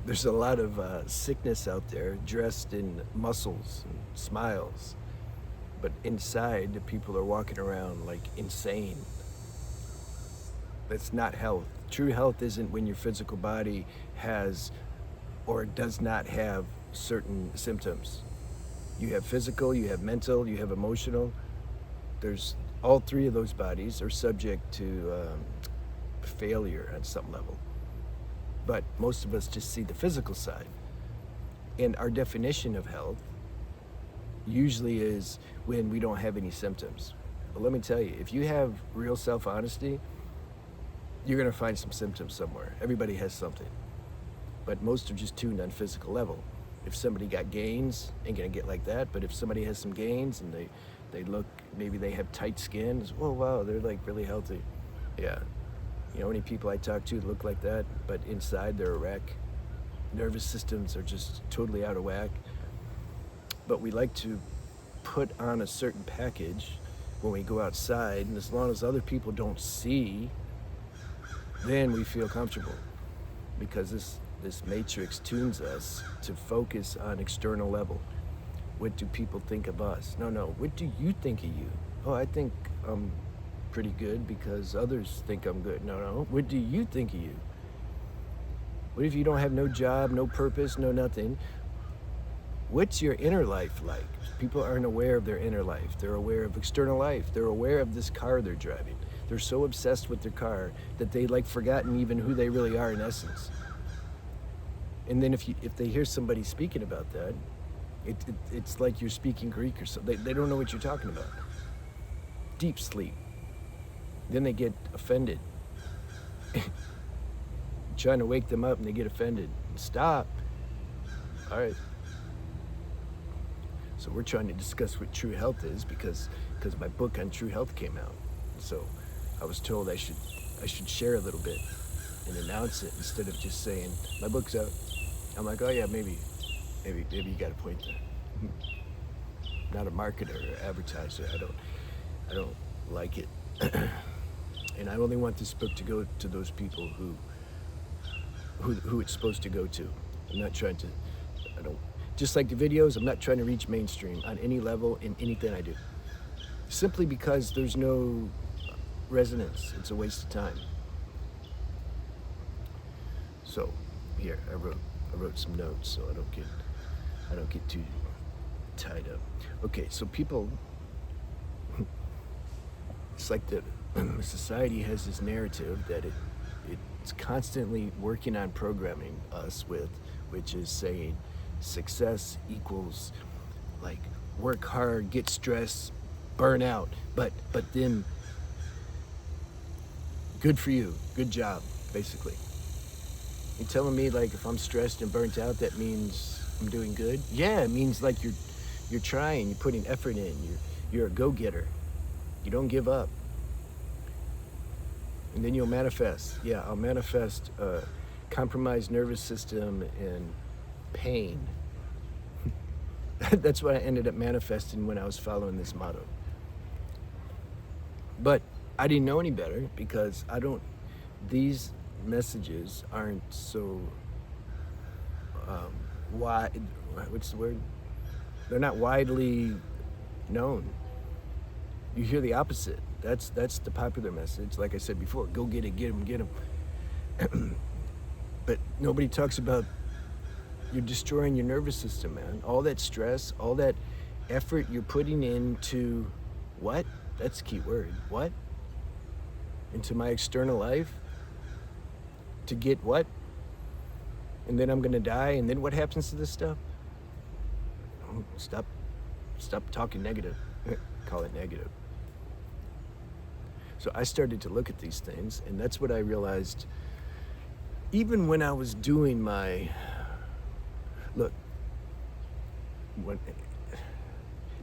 There's a lot of sickness out there dressed in muscles and smiles, but inside the people are walking around like insane. That's not health. True health isn't when your physical body has or does not have certain symptoms. You have physical, you have mental, you have emotional. There's all three of those bodies are subject to failure at some level. But most of us just see the physical side. And our definition of health usually is when we don't have any symptoms. But let me tell you, if you have real self-honesty, you're gonna find some symptoms somewhere. Everybody has something. But most are just tuned on physical level. If somebody got gains, ain't gonna get like that. But if somebody has some gains and they look, maybe they have tight skin, it's, oh wow, they're like really healthy. Yeah. You know, any people I talk to look like that, but inside they're a wreck. Nervous systems are just totally out of whack. But we like to put on a certain package when we go outside, and as long as other people don't see, then we feel comfortable. Because this matrix tunes us to focus on external level. What do people think of us? No, what do you think of you? Oh, I think I'm pretty good because others think I'm good. No, what do you think of you? What if you don't have no job, no purpose, no nothing? What's your inner life like? People aren't aware of their inner life. They're aware of external life. They're aware of this car they're driving. They're so obsessed with their car that they like forgotten even who they really are in essence. And then if they hear somebody speaking about that, it's like you're speaking Greek or something. They don't know what you're talking about. Deep sleep. Then they get offended. Trying to wake them up and they get offended. Stop. All right. So we're trying to discuss what true health is because my book on true health came out. So I was told I should share a little bit and announce it instead of just saying my book's out. I'm like, oh yeah, maybe you got a point there. Not a marketer or advertiser. I don't like it. And I only want this book to go to those people who it's supposed to go to. I'm not trying to, just like the videos, I'm not trying to reach mainstream on any level in anything I do. Simply because there's no resonance. It's a waste of time. So here, I wrote some notes so I don't get too tied up. Okay, so people, it's like the society has this narrative that it's constantly working on programming us with, which is saying success equals like work hard, get stressed, burn out, but then good for you, good job, basically. You telling me like if I'm stressed and burnt out, that means I'm doing good? Yeah, it means like you're trying, you're putting effort in, you're a go-getter. You don't give up. And then you'll manifest. Yeah, I'll manifest a compromised nervous system and pain. That's what I ended up manifesting when I was following this motto. But I didn't know any better because these messages aren't so wide, what's the word? They're not widely known. You hear the opposite. That's the popular message. Like I said before, go get it, get them. But nobody talks about you're destroying your nervous system, man. All that stress, all that effort you're putting into what? That's the key word. What? Into my external life? To get what? And then I'm gonna die, and then what happens to this stuff? Oh, stop talking negative. Call it negative. So I started to look at these things, and that's what I realized even when I was doing my,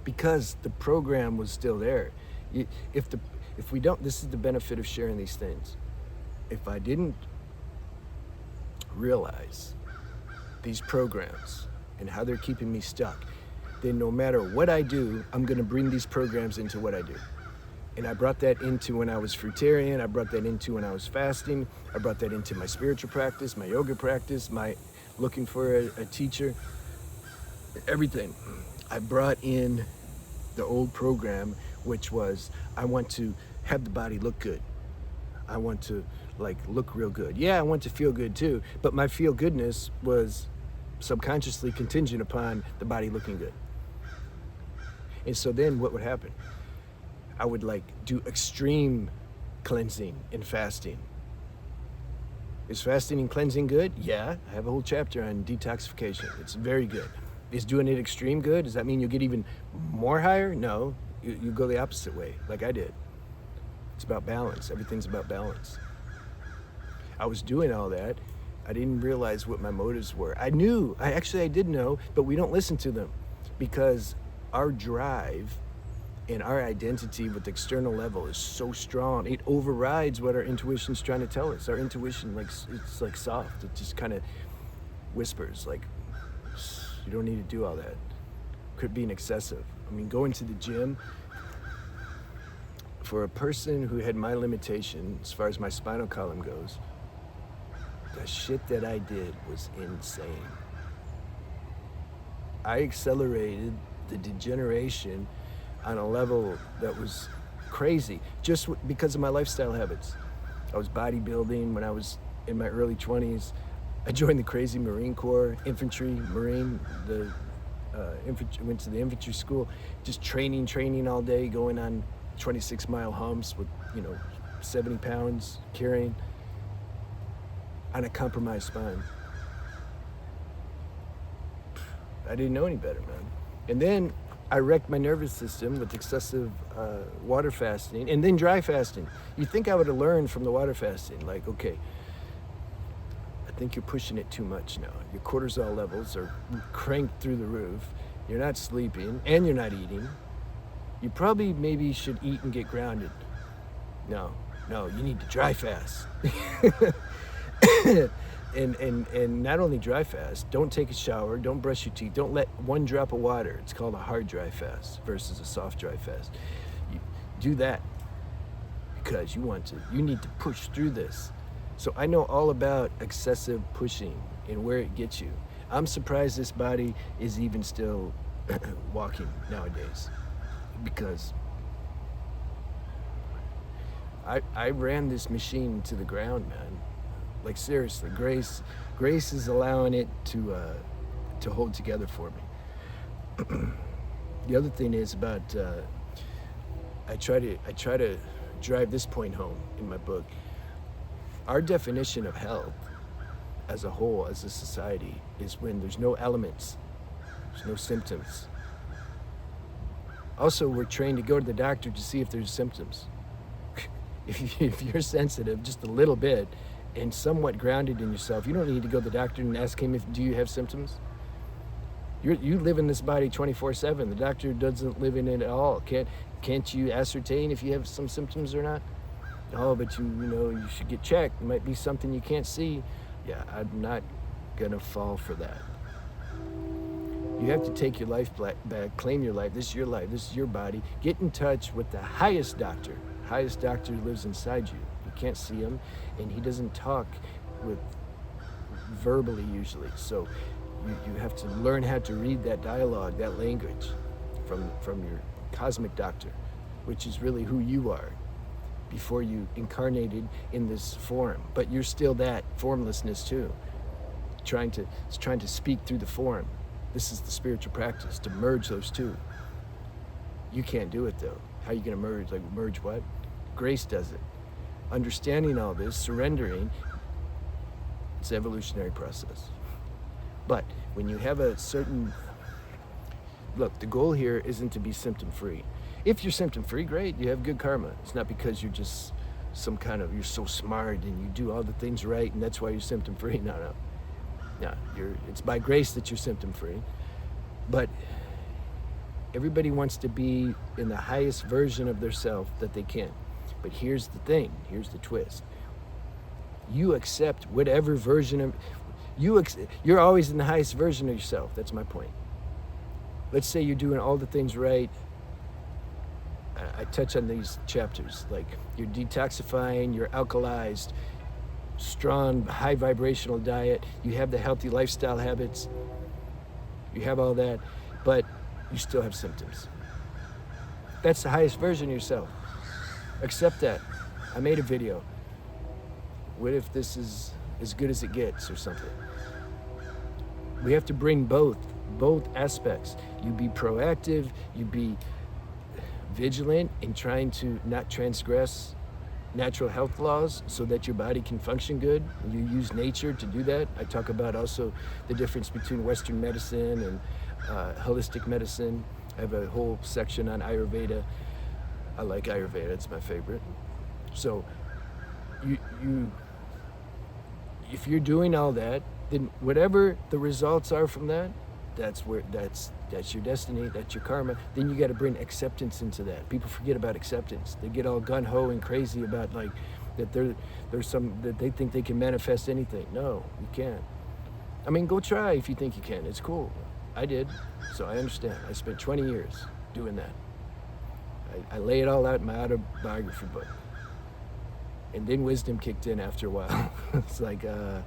because the program was still there. If we don't, this is the benefit of sharing these things. If I didn't realize these programs and how they're keeping me stuck, then no matter what I do, I'm gonna bring these programs into what I do. And I brought that into when I was fruitarian, I brought that into when I was fasting, I brought that into my spiritual practice, my yoga practice, my looking for a teacher, everything. I brought in the old program, which was I want to have the body look good. I want to like look real good. Yeah, I want to feel good too, but my feel goodness was subconsciously contingent upon the body looking good. And so then what would happen? I would like do extreme cleansing and fasting. Is fasting and cleansing good? Yeah, I have a whole chapter on detoxification. It's very good. Is doing it extreme good? Does that mean you'll get even more higher? No, you go the opposite way, like I did. It's about balance. Everything's about balance. I was doing all that. I didn't realize what my motives were. I did know, but we don't listen to them because our drive and our identity with the external level is so strong. It overrides what our intuition's trying to tell us. Our intuition, it's like soft. It just kind of whispers, like, you don't need to do all that. Could be excessive. I mean, going to the gym, for a person who had my limitation, as far as my spinal column goes, the shit that I did was insane. I accelerated the degeneration on a level that was crazy, just because of my lifestyle habits. I was bodybuilding when I was in my early 20s. I joined the crazy Marine Corps, Marine, went to the infantry school, just training all day, going on 26-mile humps with, 70 pounds carrying on a compromised spine. I didn't know any better, man. And then I wrecked my nervous system with excessive water fasting and then dry fasting. You think I would have learned from the water fasting, like, okay, I think you're pushing it too much now. Your cortisol levels are cranked through the roof. You're not sleeping and you're not eating. You probably maybe should eat and get grounded. No, you need to dry fast. And not only dry fast, don't take a shower, don't brush your teeth, don't let one drop of water. It's called a hard dry fast versus a soft dry fast. You do that because you need to push through this. So I know all about excessive pushing and where it gets you. I'm surprised this body is even still walking nowadays, because I ran this machine to the ground, man. Like, seriously, grace is allowing it to hold together for me. The other thing is about I try to drive this point home in my book. Our definition of health as a whole, as a society, is when there's no elements, there's no symptoms. Also, we're trained to go to the doctor to see if there's symptoms. If you're sensitive just a little bit and somewhat grounded in yourself, you don't need to go to the doctor and ask him do you have symptoms? You live in this body 24/7. The doctor doesn't live in it at all. Can't you ascertain if you have some symptoms or not? Oh, but you should get checked. It might be something you can't see. Yeah, I'm not gonna fall for that. You have to take your life back, claim your life. This is your life, this is your body. Get in touch with the highest doctor. Highest doctor lives inside you. You can't see him, and he doesn't talk verbally usually. So you have to learn how to read that dialogue, that language from your cosmic doctor, which is really who you are before you incarnated in this form. But you're still that formlessness too, trying to speak through the form. This is the spiritual practice, to merge those two. You can't do it though. How are you gonna merge? Like, merge what? Grace does it. Understanding all this, surrendering, it's an evolutionary process. But when you have a certain, look, the goal here isn't to be symptom-free. If you're symptom-free, great, you have good karma. It's not because you're just you're so smart and you do all the things right and that's why you're symptom-free. No, it's by grace that you're symptom-free. But everybody wants to be in the highest version of their self that they can. But here's the thing, here's the twist. You accept whatever version of, you're always in the highest version of yourself. That's my point. Let's say you're doing all the things right. I touch on these chapters, like you're detoxifying, you're alkalized, strong, high vibrational diet, you have the healthy lifestyle habits, you have all that, but you still have symptoms. That's the highest version of yourself. Accept that. I made a video. What if this is as good as it gets or something? We have to bring both aspects. You be proactive, you be vigilant in trying to not transgress natural health laws so that your body can function good. You use nature to do that. I talk about also the difference between Western medicine and holistic medicine. I have a whole section on Ayurveda. I like Ayurveda, it's my favorite. So you if you're doing all that, then whatever the results are from that, that's your destiny, that's your karma. Then you got to bring acceptance into that. People forget about acceptance. They get all gun-ho and crazy about like that that they think they can manifest anything. No, you can't. I mean, go try if you think you can. It's cool. I did, so I understand. I spent 20 years doing that. I lay it all out in my autobiography book. And then wisdom kicked in after a while. It's like, I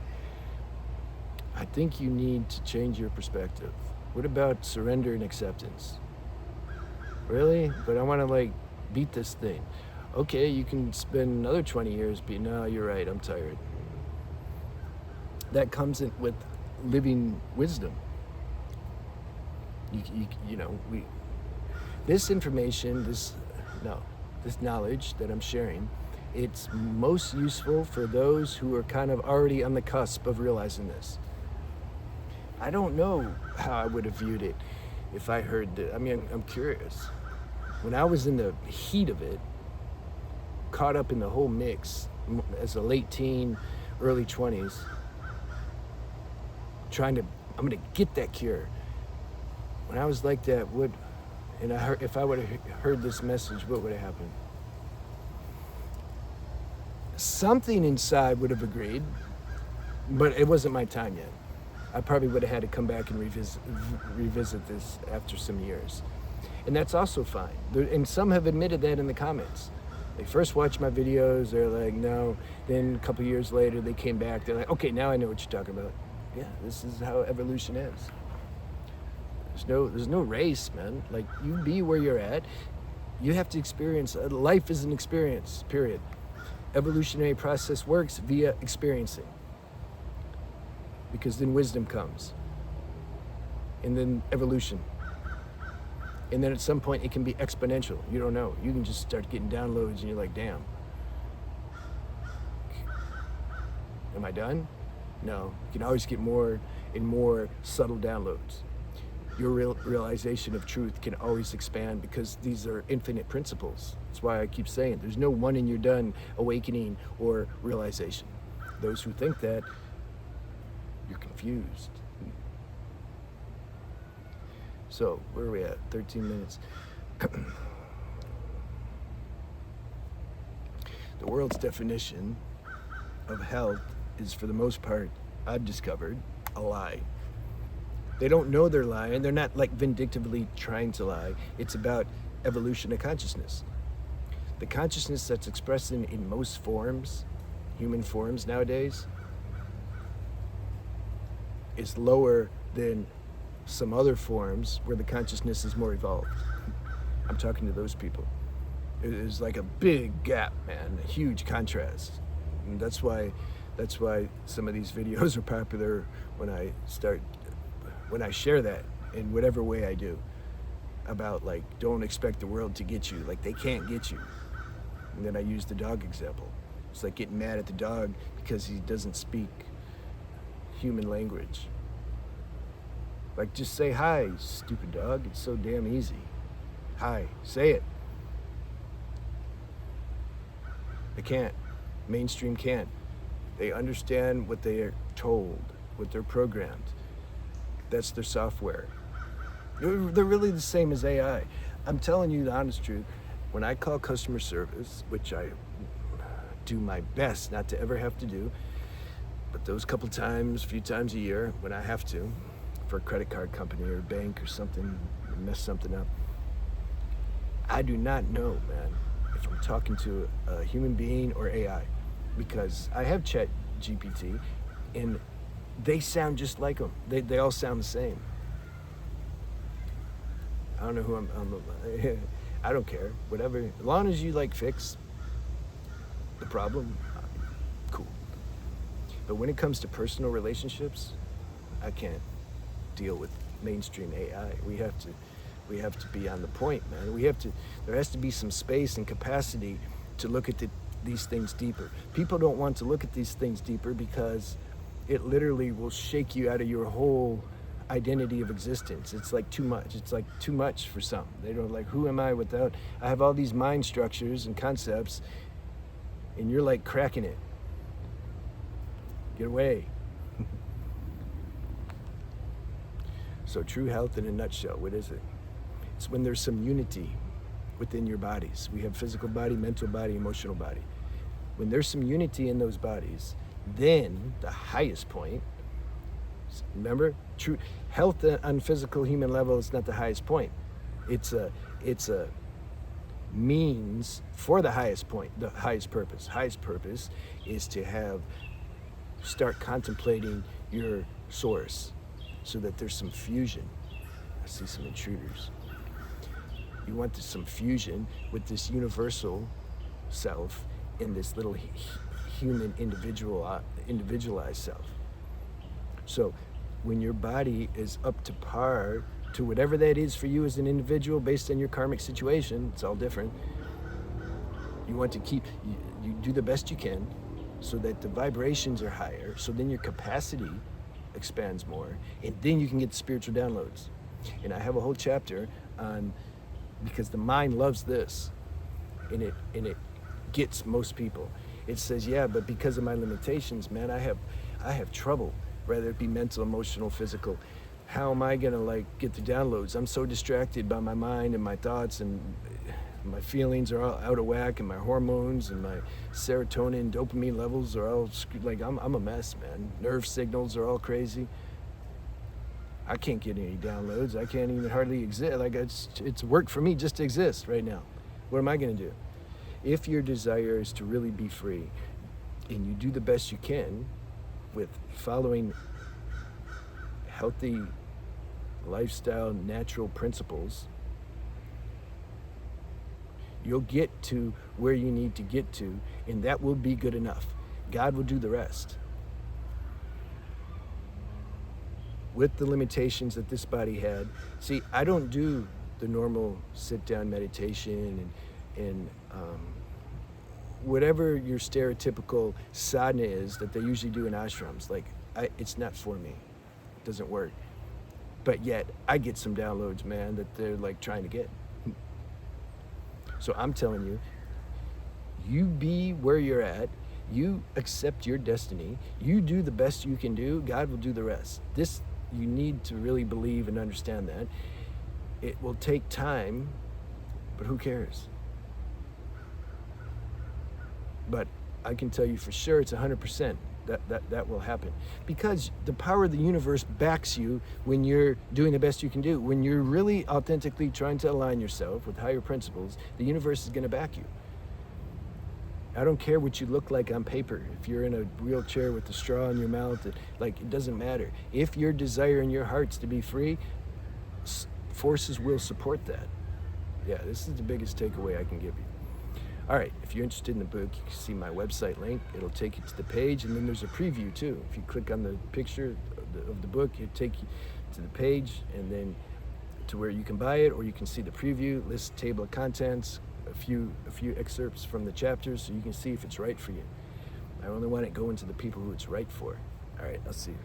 think you need to change your perspective. What about surrender and acceptance? Really? But I want to like beat this thing. Okay, you can spend another 20 years being, no, you're right, I'm tired. That comes in with living wisdom. This information, this knowledge that I'm sharing, it's most useful for those who are kind of already on the cusp of realizing this. I don't know how I would have viewed it if I heard that. I mean, I'm curious. When I was in the heat of it, caught up in the whole mix as a late teen, early 20s, I'm gonna get that cure. When I was like that, if I would have heard this message, what would have happened? Something inside would have agreed, but it wasn't my time yet. I probably would have had to come back and revisit this after some years. And that's also fine. And some have admitted that in the comments. They first watched my videos, they're like, no. Then a couple years later, they came back, they're like, okay, now I know what you're talking about. Yeah, this is how evolution is. There's no race, man. Like, you be where you're at. You have to experience, life is an experience, period. Evolutionary process works via experiencing. Because then wisdom comes. And then evolution. And then at some point it can be exponential. You don't know. You can just start getting downloads and you're like, damn. Am I done? No. You can always get more and more subtle downloads. Your realization of truth can always expand because these are infinite principles. That's why I keep saying there's no one and you're done awakening or realization. Those who think that, you're confused. So, where are we at? 13 minutes. The world's definition of health is, for the most part, I've discovered, a lie. They don't know they're lying. They're not like vindictively trying to lie. It's about evolution of consciousness. The consciousness that's expressed in most forms, human forms nowadays, is lower than some other forms where the consciousness is more evolved. I'm talking to those people. There's like a big gap, man, a huge contrast. And that's why some of these videos are popular when I share that in whatever way I do, about like, don't expect the world to get you, like they can't get you. And then I use the dog example. It's like getting mad at the dog because he doesn't speak human language. Like, just say hi, stupid dog. It's so damn easy. Hi, say it. They can't. Mainstream can't. They understand what they are told, what they're programmed. That's their software. They're really the same as AI. I'm telling you the honest truth. When I call customer service, which I do my best not to ever have to do, but those few times a year when I have to, for a credit card company or a bank or something, mess something up, I do not know, man, if I'm talking to a human being or AI, because I have Chat GPT, and they sound just like them. They all sound the same. I don't know who I don't care. Whatever. As long as you like fix the problem, cool. But when it comes to personal relationships, I can't deal with mainstream AI. We have to be on the point, man. There has to be some space and capacity to look at these things deeper. People don't want to look at these things deeper because it literally will shake you out of your whole identity of existence. It's like too much. It's like too much for some. They don't like, who am I without? I have all these mind structures and concepts, and you're like cracking it. Get away. So true health in a nutshell, what is it? It's when there's some unity within your bodies. We have physical body, mental body, emotional body. When there's some unity in those bodies, then the highest point, remember, true health on physical human level is not the highest point. It's a means for the highest point, the highest purpose. Highest purpose is to start contemplating your source so that there's some fusion. I see some intruders. You want some fusion with this universal self in this little human individualized self. So when your body is up to par to whatever that is for you as an individual based on your karmic situation, it's all different. You want to you do the best you can so that the vibrations are higher, so then your capacity expands more, and then you can get the spiritual downloads. And I have a whole chapter on, because the mind loves this, and it gets most people. It says, yeah, but because of my limitations, man, I have trouble, whether it be mental, emotional, physical. How am I gonna get the downloads? I'm so distracted by my mind and my thoughts, and my feelings are all out of whack, and my hormones and my serotonin, dopamine levels are all I'm a mess, man. Nerve signals are all crazy. I can't get any downloads. I can't even hardly exist. It's work for me just to exist right now. What am I gonna do? If your desire is to really be free, and you do the best you can with following healthy lifestyle, natural principles, you'll get to where you need to get to, and that will be good enough. God will do the rest. With the limitations that this body had. See, I don't do the normal sit-down meditation and whatever your stereotypical sadhana is that they usually do in ashrams. It's not for me. It doesn't work. But yet, I get some downloads, man, that they're trying to get. So I'm telling you, you be where you're at, you accept your destiny, you do the best you can do, God will do the rest. This, you need to really believe and understand that. It will take time, but who cares? But I can tell you for sure it's 100% that will happen. Because the power of the universe backs you when you're doing the best you can do. When you're really authentically trying to align yourself with higher principles, the universe is going to back you. I don't care what you look like on paper. If you're in a wheelchair with the straw in your mouth, it doesn't matter. If your desire in your heart's to be free, forces will support that. Yeah, this is the biggest takeaway I can give you. All right, if you're interested in the book, you can see my website link. It'll take you to the page, and then there's a preview too. If you click on the picture of the book, it'll take you to the page, and then to where you can buy it, or you can see the preview, list, table of contents, a few excerpts from the chapters, so you can see if it's right for you. I only want it going to the people who it's right for. All right, I'll see you.